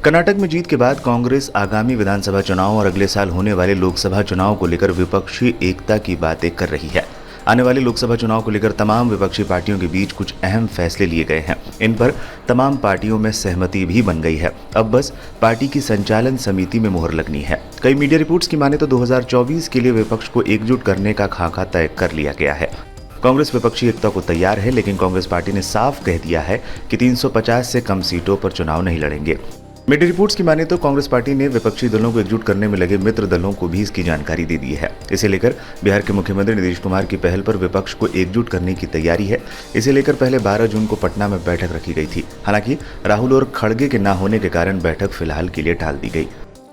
कर्नाटक में जीत के बाद कांग्रेस आगामी विधानसभा चुनाव और अगले साल होने वाले लोकसभा चुनाव को लेकर विपक्षी एकता की बातें कर रही है। आने वाले लोकसभा चुनाव को लेकर तमाम विपक्षी पार्टियों के बीच कुछ अहम फैसले लिए गए हैं। इन पर तमाम पार्टियों में सहमति भी बन गई है। अब बस पार्टी की संचालन समिति में मुहर लगनी है। कई मीडिया रिपोर्ट्स की माने तो 2024 के लिए विपक्ष को एकजुट करने का खाका तय कर लिया गया है। कांग्रेस विपक्षी एकता को तैयार है, लेकिन कांग्रेस पार्टी ने साफ कह दिया है कि 350 से कम सीटों पर चुनाव नहीं लड़ेंगे। मीडिया रिपोर्ट्स की माने तो कांग्रेस पार्टी ने विपक्षी दलों को एकजुट करने में लगे मित्र दलों को भी इसकी जानकारी दे दी है। इसे लेकर बिहार के मुख्यमंत्री नीतीश कुमार की पहल पर विपक्ष को एकजुट करने की तैयारी है। इसे लेकर पहले 12 जून को पटना में बैठक रखी गई थी। हालांकि राहुल और खड़गे के न होने के कारण बैठक फिलहाल के लिए टाल दी गई।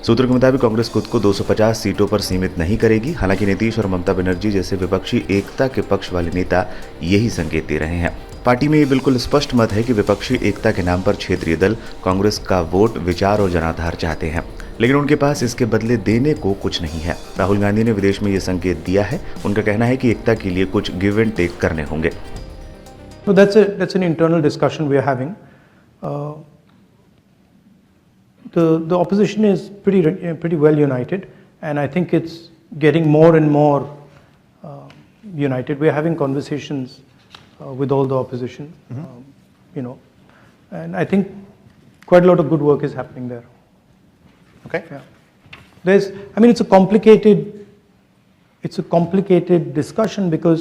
सूत्रों के मुताबिक कांग्रेस खुद को 250 सीटों पर सीमित नहीं करेगी। हालांकि नीतीश और ममता बनर्जी जैसे विपक्षी एकता के पक्ष वाले नेता यही संकेत दे रहे हैं। पार्टी में ये बिल्कुल स्पष्ट मत है कि विपक्षी एकता के नाम पर क्षेत्रीय दल कांग्रेस का वोट, विचार और जनाधार चाहते हैं, लेकिन उनके पास इसके बदले देने को कुछ नहीं है। राहुल गांधी ने विदेश में ये संकेत दिया है। उनका कहना है कि एकता के लिए कुछ गिव एंड टेक करने होंगे। So that's an internal discussion we are having. The opposition is pretty well united, and I think it's getting more and more united. We are having conversations with all the opposition, and I think quite a lot of good work is happening there. Okay. Yeah. It's a complicated discussion because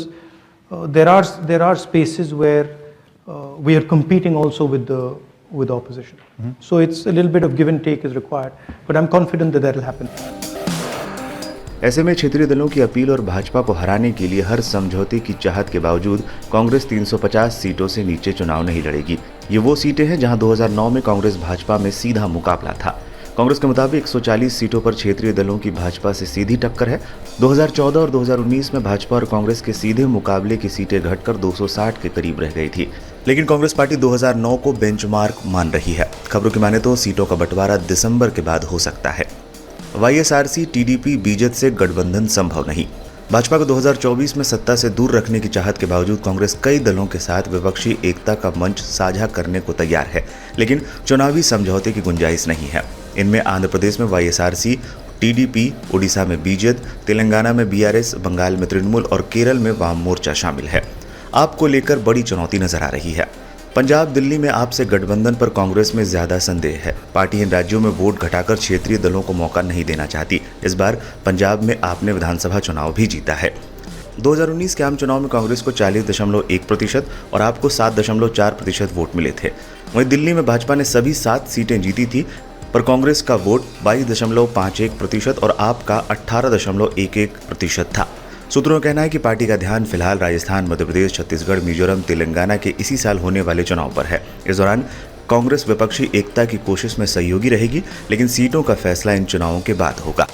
there are spaces where we are competing also with the opposition. So it's a little bit of give and take is required, but I'm confident that will happen. ऐसे में क्षेत्रीय दलों की appeal और भाजपा को हराने के लिए हर समझौते की चाहत के बावजूद कांग्रेस 350 सीटों से नीचे चुनाव नहीं लड़ेगी। ये वो सीटें हैं जहां 2009 में कांग्रेस भाजपा में सीधा मुकाबला था। कांग्रेस के मुताबिक 140 सीटों पर क्षेत्रीय दलों की भाजपा से सीधी टक्कर है। 2014 और 2019 में भाजपा और कांग्रेस के सीधे मुकाबले की सीटें घटकर 260 के करीब रह गई थी, लेकिन कांग्रेस पार्टी 2009 को बेंचमार्क मान रही है। खबरों की माने तो सीटों का बंटवारा दिसंबर के बाद हो सकता है। वाईएसआरसी, टीडीपी, बीजेपी से गठबंधन संभव नहीं। भाजपा को 2024 में सत्ता से दूर रखने की चाहत के बावजूद कांग्रेस कई दलों के साथ विपक्षी एकता का मंच साझा करने को तैयार है, लेकिन चुनावी समझौते की गुंजाइश नहीं है। इनमें आंध्र प्रदेश में वाईएसआरसी, टीडीपी, उड़ीसा में बीजेपी, तेलंगाना में बीआरएस, बंगाल में तृणमूल और केरल में वाम मोर्चा शामिल है। आप को लेकर बड़ी चुनौती नजर आ रही है। पंजाब, दिल्ली में आप से गठबंधन पर कांग्रेस में ज्यादा संदेह है। पार्टी इन राज्यों में वोट घटाकर क्षेत्रीय दलों को मौका नहीं देना चाहती। इस बार पंजाब में आपने विधानसभा चुनाव भी जीता है। 2019 के आम चुनाव में कांग्रेस को 40.1% और आपको 7.4% वोट मिले थे। वहीं दिल्ली में भाजपा ने सभी 7 सीटें जीती थी, पर कांग्रेस का वोट 22.51% और आपका 18.11% था। सूत्रों का कहना है कि पार्टी का ध्यान फिलहाल राजस्थान, मध्य प्रदेश, छत्तीसगढ़, मिजोरम, तेलंगाना के इसी साल होने वाले चुनाव पर है। इस दौरान कांग्रेस विपक्षी एकता की कोशिश में सहयोगी रहेगी, लेकिन सीटों का फैसला इन चुनावों के बाद होगा।